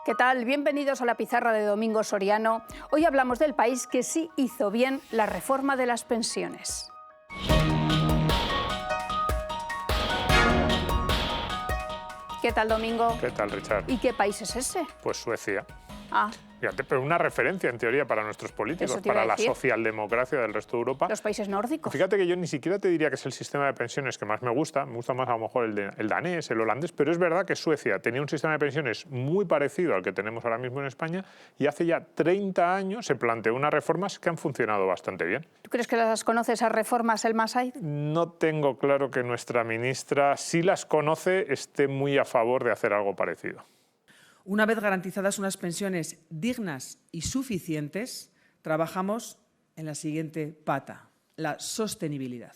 ¿Qué tal? Bienvenidos a la pizarra de Domingo Soriano. Hoy hablamos del país que sí hizo bien la reforma de las pensiones. ¿Qué tal, Domingo? ¿Qué tal, Richard? ¿Y qué país es ese? Pues Suecia. Ah, Fíjate, pero una referencia en teoría para nuestros políticos, para la socialdemocracia del resto de Europa. los países nórdicos. Fíjate que yo ni siquiera te diría que es el sistema de pensiones que más me gusta más a lo mejor el danés, el holandés, pero es verdad que Suecia tenía un sistema de pensiones muy parecido al que tenemos ahora mismo en España y hace ya 30 años se planteó unas reformas que han funcionado bastante bien. ¿Tú crees que las conoce esas reformas, Elma Said? No tengo claro que nuestra ministra, si las conoce, esté muy a favor de hacer algo parecido. Una vez garantizadas unas pensiones dignas y suficientes, trabajamos en la siguiente pata, la sostenibilidad.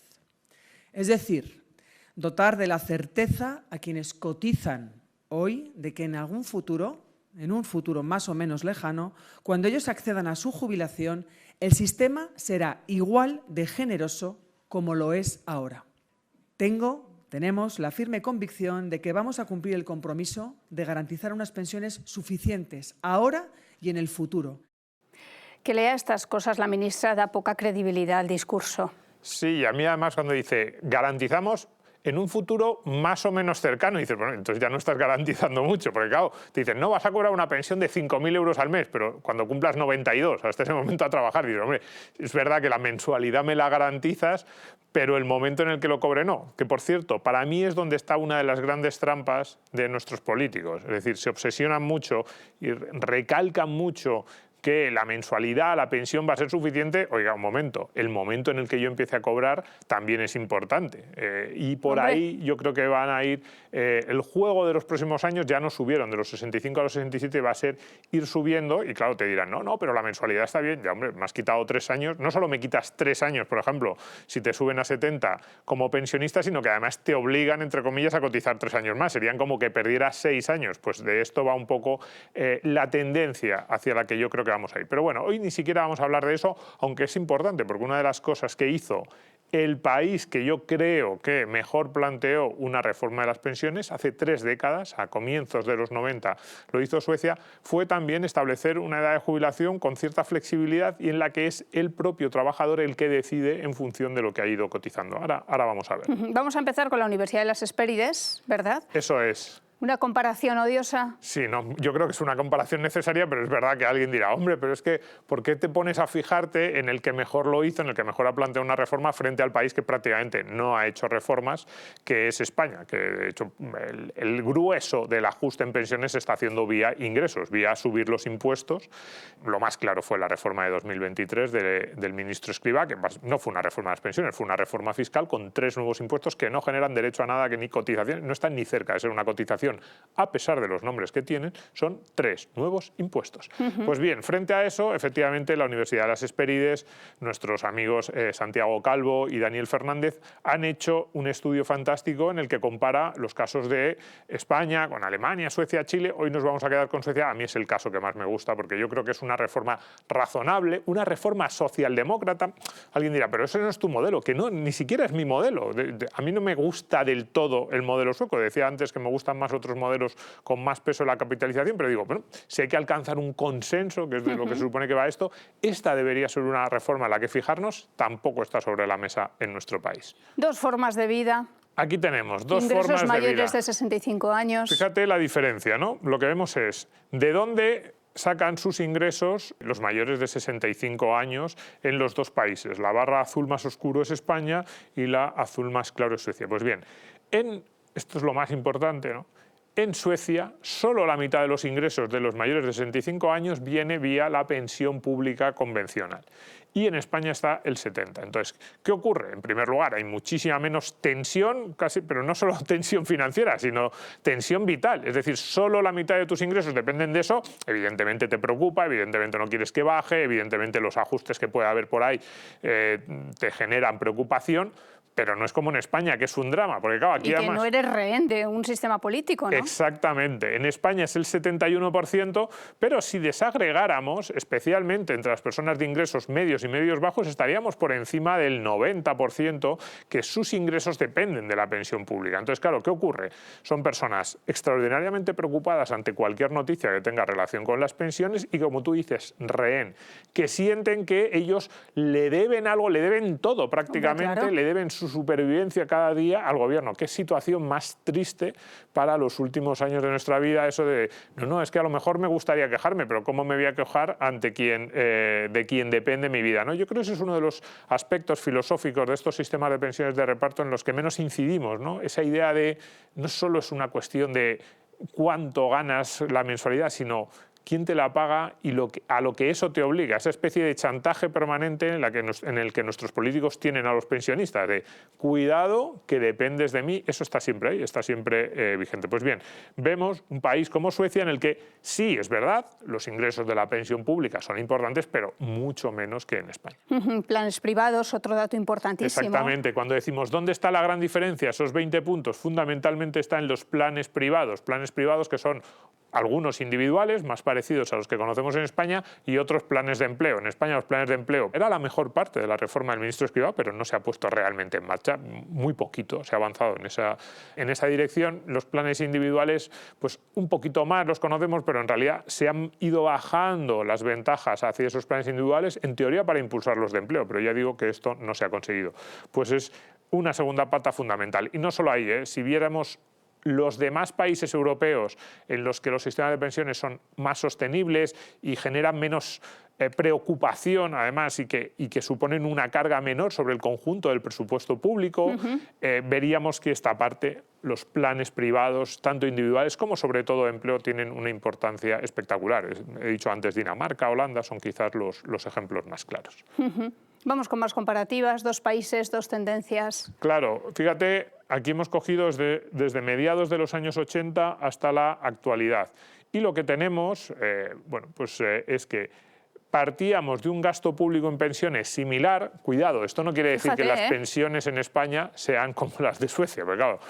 Es decir, dotar de la certeza a quienes cotizan hoy de que en un futuro más o menos lejano, cuando ellos accedan a su jubilación, el sistema será igual de generoso como lo es ahora. Tenemos la firme convicción de que vamos a cumplir el compromiso de garantizar unas pensiones suficientes ahora y en el futuro. Que lea estas cosas la ministra da poca credibilidad al discurso. Sí, a mí además cuando dice garantizamos en un futuro más o menos cercano, y dices, bueno, entonces ya no estás garantizando mucho, porque claro, te dicen, no, vas a cobrar una pensión de 5.000 euros al mes, pero cuando cumplas 92, hasta ese momento a trabajar, dices, hombre, es verdad que la mensualidad me la garantizas, pero el momento en el que lo cobre no. Que, por cierto, para mí es donde está una de las grandes trampas de nuestros políticos. Es decir, se obsesionan mucho y recalcan mucho que la mensualidad, la pensión va a ser suficiente. Oiga, un momento, el momento en el que yo empiece a cobrar también es importante. Y por ahí yo creo que van a ir, el juego de los próximos años ya no subieron, de los 65 a los 67 va a ser ir subiendo y claro, te dirán, no, pero la mensualidad está bien. Ya, hombre, me has quitado 3 años, no solo me quitas 3 años, por ejemplo, si te suben a 70 como pensionista, sino que además te obligan, entre comillas, a cotizar 3 años más. Serían como que perdieras 6 años. Pues de esto va un poco la tendencia hacia la que yo creo que vamos a ir. Pero bueno, hoy ni siquiera vamos a hablar de eso, aunque es importante, porque una de las cosas que hizo el país que yo creo que mejor planteó una reforma de las pensiones hace 3 décadas, a comienzos de los 90 lo hizo Suecia, fue también establecer una edad de jubilación con cierta flexibilidad y en la que es el propio trabajador el que decide en función de lo que ha ido cotizando. Ahora vamos a ver. Vamos a empezar con la Universidad de las Hespérides, ¿verdad? Eso es. ¿Una comparación odiosa? Sí, no, yo creo que es una comparación necesaria, pero es verdad que alguien dirá, hombre, pero es que ¿por qué te pones a fijarte en el que mejor lo hizo, en el que mejor ha planteado una reforma frente al país que prácticamente no ha hecho reformas, que es España? Que de hecho el grueso del ajuste en pensiones se está haciendo vía ingresos, vía subir los impuestos. Lo más claro fue la reforma de 2023 del ministro Escrivá, que no fue una reforma de las pensiones, fue una reforma fiscal con 3 nuevos impuestos que no generan derecho a nada, que ni cotización, no están ni cerca de ser una cotización. A pesar de los nombres que tienen, son 3 nuevos impuestos. Pues bien, frente a eso, efectivamente, la Universidad de las Hespérides, nuestros amigos Santiago Calvo y Daniel Fernández han hecho un estudio fantástico en el que compara los casos de España con Alemania, Suecia, Chile. Hoy nos vamos a quedar con Suecia. A mí es el caso que más me gusta porque yo creo que es una reforma razonable, una reforma socialdemócrata. Alguien dirá, pero ese no es tu modelo, que no, ni siquiera es mi modelo. A mí no me gusta del todo el modelo sueco. Decía antes que me gustan más otros modelos con más peso en la capitalización, pero digo, bueno, si hay que alcanzar un consenso, que es de lo que se supone que va esto, esta debería ser una reforma en la que fijarnos, tampoco está sobre la mesa en nuestro país. 2 formas de vida. Aquí tenemos 2 formas de vida. Ingresos mayores de 65 años. Fíjate la diferencia, ¿no? Lo que vemos es de dónde sacan sus ingresos los mayores de 65 años en los 2 países. La barra azul más oscuro es España y la azul más claro es Suecia. Pues bien, esto es lo más importante, ¿no? En Suecia, solo la mitad de los ingresos de los mayores de 65 años viene vía la pensión pública convencional. Y en España está el 70%. Entonces, ¿qué ocurre? En primer lugar, hay muchísima menos tensión, casi, pero no solo tensión financiera, sino tensión vital. Es decir, solo la mitad de tus ingresos dependen de eso. Evidentemente te preocupa, evidentemente no quieres que baje, evidentemente los ajustes que pueda haber por ahí te generan preocupación. pero no es como en España, que es un drama, porque claro, aquí y que además... no eres rehén de un sistema político, ¿no? Exactamente. En España es el 71%, pero si desagregáramos, especialmente entre las personas de ingresos medios y medios bajos, estaríamos por encima del 90%, que sus ingresos dependen de la pensión pública. Entonces, claro, ¿qué ocurre? Son personas extraordinariamente preocupadas ante cualquier noticia que tenga relación con las pensiones y, como tú dices, rehén, que sienten que ellos le deben algo, le deben todo prácticamente, claro. le deben su supervivencia cada día al gobierno. Qué situación más triste para los últimos años de nuestra vida, eso de, no, es que a lo mejor me gustaría quejarme, pero ¿cómo me voy a quejar ante de quien depende mi vida? ¿No? Yo creo que ese es uno de los aspectos filosóficos de estos sistemas de pensiones de reparto en los que menos incidimos, ¿no? Esa idea de no solo es una cuestión de cuánto ganas la mensualidad, sino quién te la paga y a lo que eso te obliga, esa especie de chantaje permanente en el que nuestros políticos tienen a los pensionistas, de cuidado que dependes de mí, eso está siempre ahí, está siempre vigente. Pues bien, vemos un país como Suecia en el que sí, es verdad, los ingresos de la pensión pública son importantes, pero mucho menos que en España. Planes privados, otro dato importantísimo. Exactamente, cuando decimos ¿dónde está la gran diferencia? Esos 20 puntos fundamentalmente están en los planes privados que son algunos individuales, más parecidos a los que conocemos en España, y otros planes de empleo. En España los planes de empleo era la mejor parte de la reforma del ministro Escrivá, pero no se ha puesto realmente en marcha, muy poquito se ha avanzado en esa dirección. Los planes individuales, pues un poquito más los conocemos, pero en realidad se han ido bajando las ventajas hacia esos planes individuales, en teoría para impulsar los de empleo, pero ya digo que esto no se ha conseguido. Pues es una segunda pata fundamental. Y no solo ahí, si viéramos los demás países europeos en los que los sistemas de pensiones son más sostenibles y generan menos preocupación, además, y que suponen una carga menor sobre el conjunto del presupuesto público, veríamos que esta parte, los planes privados, tanto individuales como sobre todo de empleo, tienen una importancia espectacular. He dicho antes Dinamarca, Holanda, son quizás los ejemplos más claros. Vamos con más comparativas, dos países, dos tendencias. Claro, fíjate, aquí hemos cogido desde mediados de los años 80 hasta la actualidad. Y lo que tenemos, es que partíamos de un gasto público en pensiones similar. Cuidado, esto no quiere decir que las pensiones en España sean como las de Suecia, porque claro,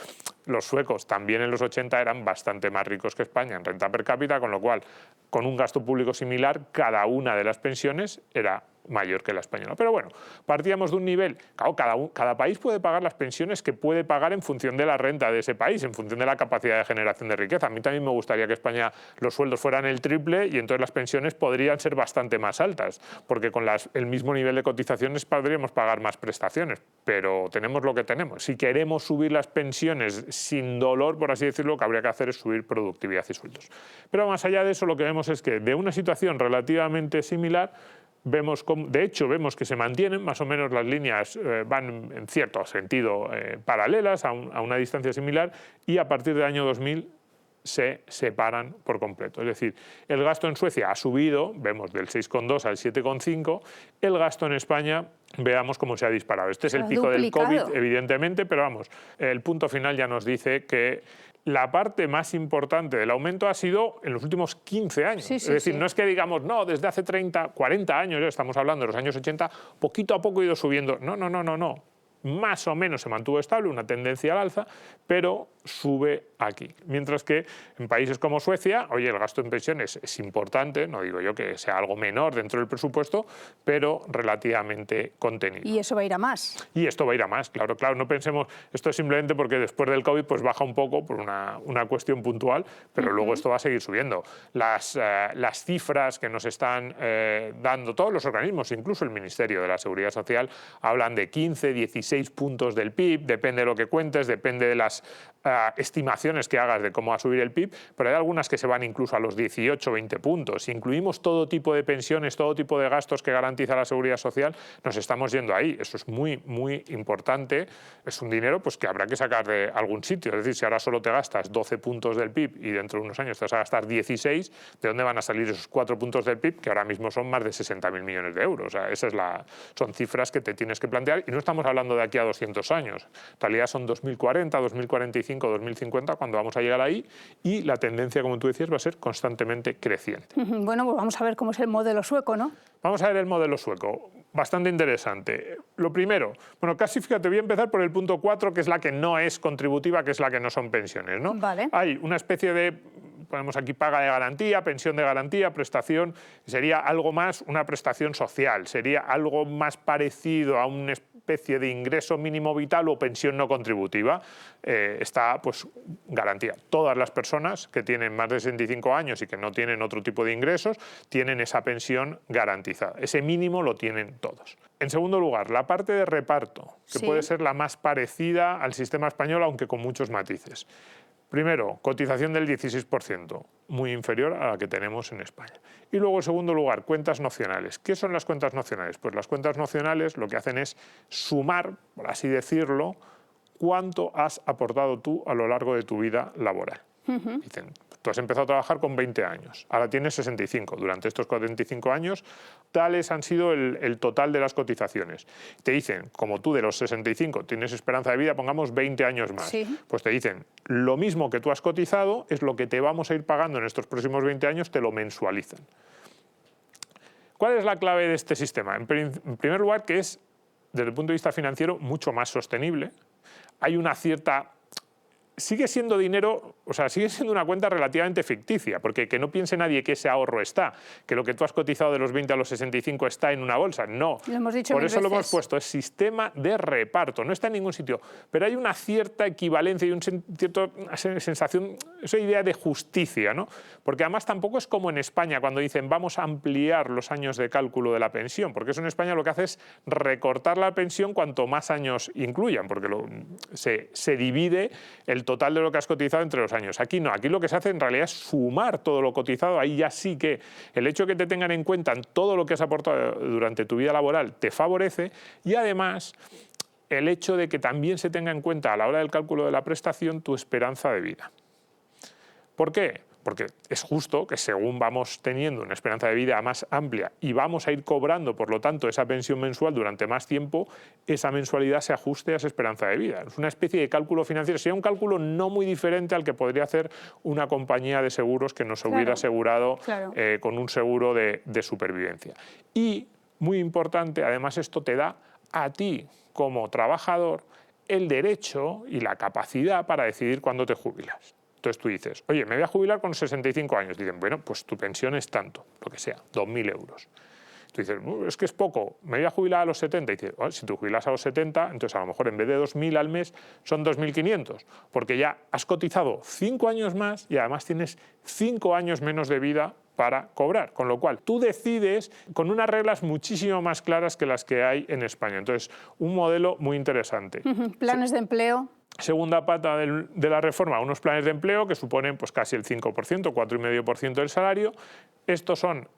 los suecos también en los 80 eran bastante más ricos que España en renta per cápita, con lo cual, con un gasto público similar, cada una de las pensiones era mayor que la española. Pero bueno, partíamos de un nivel, claro, cada país puede pagar las pensiones que puede pagar en función de la renta de ese país, en función de la capacidad de generación de riqueza. A mí también me gustaría que España los sueldos fueran el triple y entonces las pensiones podrían ser bastante más altas, porque con el mismo nivel de cotizaciones podríamos pagar más prestaciones, pero tenemos lo que tenemos. Si queremos subir las pensiones sin dolor, por así decirlo, lo que habría que hacer es subir productividad y sueldos. Pero más allá de eso, lo que vemos es que de una situación relativamente similar, vemos que se mantienen, más o menos las líneas van en cierto sentido paralelas a una distancia similar, y a partir del año 2000 se separan por completo. Es decir, el gasto en Suecia ha subido, vemos del 6,2 al 7,5, el gasto en España veamos cómo se ha disparado. Este es el pico del COVID, evidentemente, pero vamos, el punto final ya nos dice que la parte más importante del aumento ha sido en los últimos 15 años. Es decir, no es que digamos, no, desde hace 30, 40 años, ya estamos hablando de los años 80, poquito a poco ha ido subiendo. No. Más o menos se mantuvo estable, una tendencia al alza, pero sube aquí. Mientras que en países como Suecia, oye, el gasto en pensiones es importante, no digo yo que sea algo menor dentro del presupuesto, pero relativamente contenido. Y eso va a ir a más. Y esto va a ir a más, claro. No pensemos, esto es simplemente porque después del COVID pues baja un poco por una cuestión puntual, pero luego esto va a seguir subiendo. Las cifras que nos están dando todos los organismos, incluso el Ministerio de la Seguridad Social, hablan de 15, 16 puntos del PIB, depende de lo que cuentes, depende de las estimaciones que hagas de cómo va a subir el PIB, pero hay algunas que se van incluso a los 18, 20 puntos. Si incluimos todo tipo de pensiones, todo tipo de gastos que garantiza la Seguridad Social, nos estamos yendo ahí. Eso es muy, muy importante. Es un dinero pues, que habrá que sacar de algún sitio. Es decir, si ahora solo te gastas 12 puntos del PIB y dentro de unos años te vas a gastar 16, ¿de dónde van a salir esos 4 puntos del PIB? Que ahora mismo son más de 60.000 millones de euros. O sea, son cifras que te tienes que plantear, y no estamos hablando de aquí a 200 años. En realidad son 2040, 2045, 2050 cuando vamos a llegar ahí, y la tendencia, como tú decías, va a ser constantemente creciente. Bueno, pues vamos a ver cómo es el modelo sueco, ¿no? Vamos a ver el modelo sueco. bastante interesante. Lo primero, bueno, casi fíjate, voy a empezar por el punto 4, que es la que no es contributiva, que es la que no son pensiones, ¿no? Vale. Hay una especie de, ponemos aquí paga de garantía, pensión de garantía, prestación, sería algo más una prestación social, sería algo más parecido a una especie de ingreso mínimo vital o pensión no contributiva. Está, pues, garantía. Todas las personas que tienen más de 65 años y que no tienen otro tipo de ingresos tienen esa pensión garantizada. Ese mínimo lo tienen todos. En segundo lugar, la parte de reparto, que Sí. puede ser la más parecida al sistema español, aunque con muchos matices. Primero, cotización del 16%, muy inferior a la que tenemos en España. Y luego, en segundo lugar, cuentas nacionales. ¿Qué son las cuentas nacionales? Pues las cuentas nacionales lo que hacen es sumar, por así decirlo, cuánto has aportado tú a lo largo de tu vida laboral. Dicen, tú has empezado a trabajar con 20 años, ahora tienes 65. Durante estos 45 años, tales han sido el total de las cotizaciones. Te dicen, como tú de los 65 tienes esperanza de vida, pongamos 20 años más. Sí. Pues te dicen, lo mismo que tú has cotizado es lo que te vamos a ir pagando en estos próximos 20 años, te lo mensualizan. ¿Cuál es la clave de este sistema? En primer lugar, que es, desde el punto de vista financiero, mucho más sostenible. Hay una cierta... Sigue siendo dinero, o sea, sigue siendo una cuenta relativamente ficticia, porque que no piense nadie que ese ahorro está, que lo que tú has cotizado de los 20 a los 65 está en una bolsa. No. Lo hemos dicho Por mil eso lo hemos veces. puesto, es sistema de reparto, no está en ningún sitio. Pero hay una cierta equivalencia y una cierta sensación, esa idea de justicia, ¿no? Porque además tampoco es como en España, cuando dicen vamos a ampliar los años de cálculo de la pensión, porque eso en España lo que hace es recortar la pensión cuanto más años incluyan, porque se divide el total de lo que has cotizado entre los años. Aquí no, aquí lo que se hace en realidad es sumar todo lo cotizado. Ahí ya sí que el hecho de que te tengan en cuenta en todo lo que has aportado durante tu vida laboral te favorece, y además el hecho de que también se tenga en cuenta a la hora del cálculo de la prestación tu esperanza de vida. ¿Por qué? Porque es justo que según vamos teniendo una esperanza de vida más amplia y vamos a ir cobrando, por lo tanto, esa pensión mensual durante más tiempo, esa mensualidad se ajuste a esa esperanza de vida. Es una especie de cálculo financiero. Sería un cálculo no muy diferente al que podría hacer una compañía de seguros que nos hubiera asegurado con un seguro de supervivencia. Y, muy importante, además esto te da a ti, como trabajador, el derecho y la capacidad para decidir cuándo te jubilas. Entonces tú dices, oye, me voy a jubilar con 65 años. Dicen, bueno, pues tu pensión es tanto, lo que sea, 2.000 euros. Tú dices, es que es poco, me voy a jubilar a los 70. Y dices, si te jubilas a los 70, entonces a lo mejor en vez de 2.000 al mes son 2.500, porque ya has cotizado 5 años más y además tienes 5 años menos de vida para cobrar, con lo cual tú decides con unas reglas muchísimo más claras que las que hay en España. Entonces, un modelo muy interesante. Planes de empleo. Segunda pata de la reforma, unos planes de empleo que suponen pues, casi el 5%, 4,5% del salario. Estos son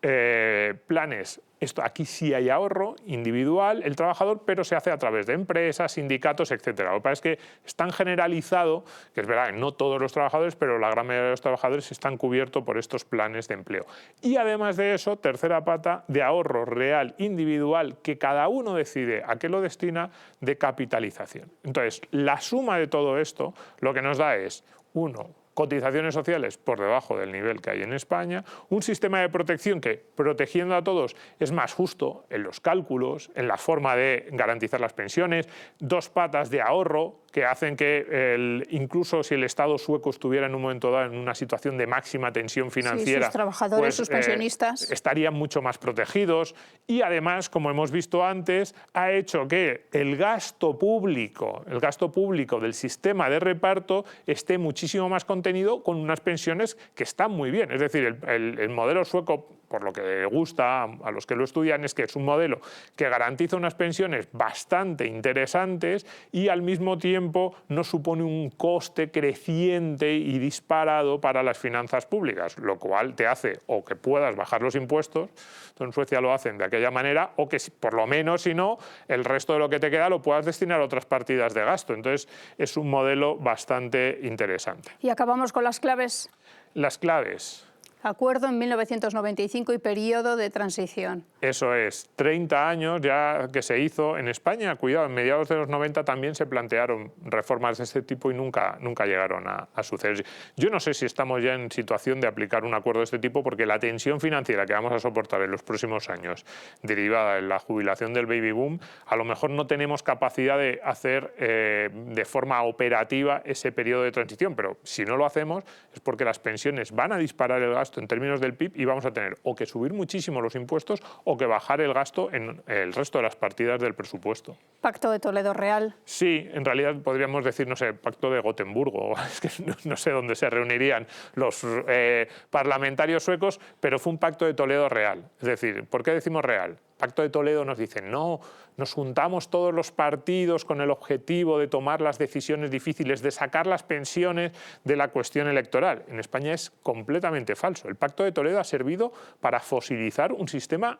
planes, aquí sí hay ahorro individual, el trabajador, pero se hace a través de empresas, sindicatos, etc. Lo que pasa es que es tan generalizado, que es verdad, no todos los trabajadores, pero la gran mayoría de los trabajadores están cubiertos por estos planes de empleo. Y además de eso, tercera pata, de ahorro real individual, que cada uno decide a qué lo destina, de capitalización. Entonces, la suma de todo esto lo que nos da es, uno, cotizaciones sociales por debajo del nivel que hay en España, un sistema de protección que, protegiendo a todos, es más justo en los cálculos, en la forma de garantizar las pensiones, dos patas de ahorro que hacen que incluso si el Estado sueco estuviera en un momento dado en una situación de máxima tensión financiera, sus trabajadores, pues, sus pensionistas, estarían mucho más protegidos, y además, como hemos visto antes, ha hecho que el gasto público del sistema de reparto esté muchísimo más contenido, con unas pensiones que están muy bien. Es decir, el modelo sueco, por lo que gusta a los que lo estudian, es que es un modelo que garantiza unas pensiones bastante interesantes y al mismo tiempo no supone un coste creciente y disparado para las finanzas públicas, lo cual te hace o que puedas bajar los impuestos, en Suecia lo hacen de aquella manera, o que por lo menos, si no, el resto de lo que te queda lo puedas destinar a otras partidas de gasto. Entonces es un modelo bastante interesante. Y acabamos con las claves. Las claves. Acuerdo en 1995 y periodo de transición. Eso es, 30 años ya que se hizo en España. Cuidado, en mediados de los 90 también se plantearon reformas de este tipo y nunca llegaron a suceder. Yo no sé si estamos ya en situación de aplicar un acuerdo de este tipo, porque la tensión financiera que vamos a soportar en los próximos años, derivada de la jubilación del baby boom, a lo mejor no tenemos capacidad de hacer de forma operativa ese periodo de transición, pero si no lo hacemos es porque las pensiones van a disparar el gasto en términos del PIB y vamos a tener o que subir muchísimo los impuestos o que bajar el gasto en el resto de las partidas del presupuesto. Pacto de Toledo real. Sí, en realidad podríamos decir, no sé, Pacto de Gotemburgo, es que no sé dónde se reunirían los parlamentarios suecos, pero fue un Pacto de Toledo real. Es decir, ¿por qué decimos real? Pacto de Toledo nos dice, no, nos juntamos todos los partidos con el objetivo de tomar las decisiones difíciles, de sacar las pensiones de la cuestión electoral. En España es completamente falso. El Pacto de Toledo ha servido para fosilizar un sistema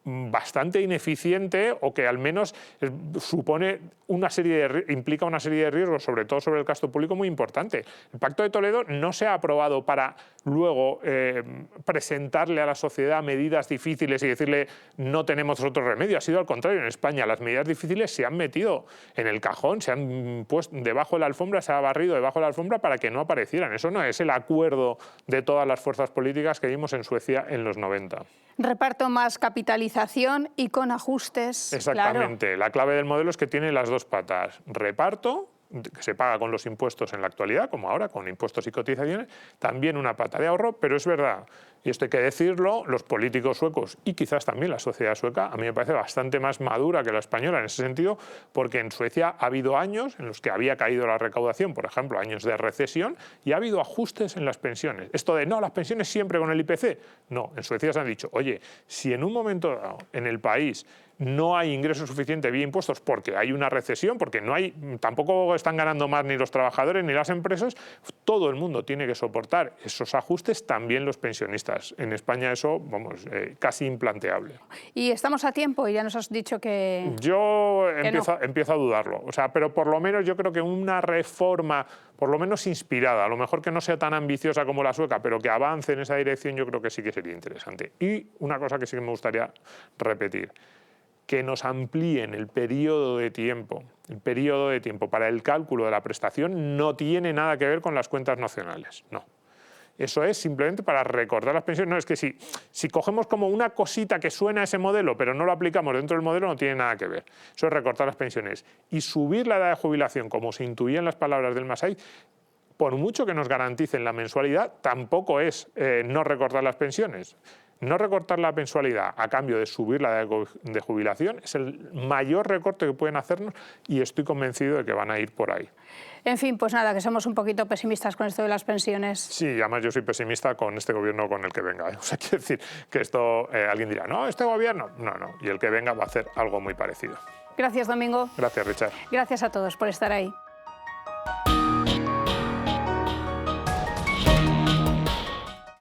bastante ineficiente, o que al menos supone implica una serie de riesgos, sobre todo sobre el gasto público, muy importante. El Pacto de Toledo no se ha aprobado para luego presentarle a la sociedad medidas difíciles y decirle no tenemos otro remedio. Ha sido al contrario. En España las medidas difíciles se han metido en el cajón, se han puesto debajo de la alfombra, se ha barrido debajo de la alfombra para que no aparecieran. Eso no es el acuerdo de todas las fuerzas políticas que vimos en Suecia en los 90. Reparto más capitalización y con ajustes. Exactamente. Claro. La clave del modelo es que tiene las dos patas. Reparto, que se paga con los impuestos en la actualidad, como ahora, con impuestos y cotizaciones. También una pata de ahorro, pero es verdad, y esto hay que decirlo, los políticos suecos y quizás también la sociedad sueca, a mí me parece bastante más madura que la española en ese sentido, porque en Suecia ha habido años en los que había caído la recaudación, por ejemplo, años de recesión, y ha habido ajustes en las pensiones. Esto de, no, las pensiones siempre con el IPC. No, en Suecia se han dicho, oye, si en un momento dado en el país no hay ingresos suficientes vía impuestos porque hay una recesión, porque tampoco están ganando más ni los trabajadores ni las empresas, todo el mundo tiene que soportar esos ajustes, también los pensionistas. En España eso, vamos, casi implanteable. Y estamos a tiempo, y ya nos has dicho que... Yo no. empiezo a dudarlo, o sea, pero por lo menos yo creo que una reforma, por lo menos inspirada, a lo mejor que no sea tan ambiciosa como la sueca, pero que avance en esa dirección, yo creo que sí que sería interesante. Y una cosa que sí que me gustaría repetir, que nos amplíen el periodo de tiempo. El periodo de tiempo para el cálculo de la prestación no tiene nada que ver con las cuentas nacionales, no. Eso es simplemente para recortar las pensiones. No, es que si cogemos como una cosita que suena a ese modelo, pero no lo aplicamos dentro del modelo, no tiene nada que ver. Eso es recortar las pensiones. Y subir la edad de jubilación, como se intuía en las palabras del Masai, por mucho que nos garanticen la mensualidad, tampoco es no recortar las pensiones. No recortar la mensualidad a cambio de subir la edad de jubilación es el mayor recorte que pueden hacernos, y estoy convencido de que van a ir por ahí. En fin, pues nada, que somos un poquito pesimistas con esto de las pensiones. Sí, además yo soy pesimista con este gobierno con el que venga. O sea, quiero decir que esto, alguien dirá, no, este gobierno, no, y el que venga va a hacer algo muy parecido. Gracias, Domingo. Gracias, Richard. Gracias a todos por estar ahí.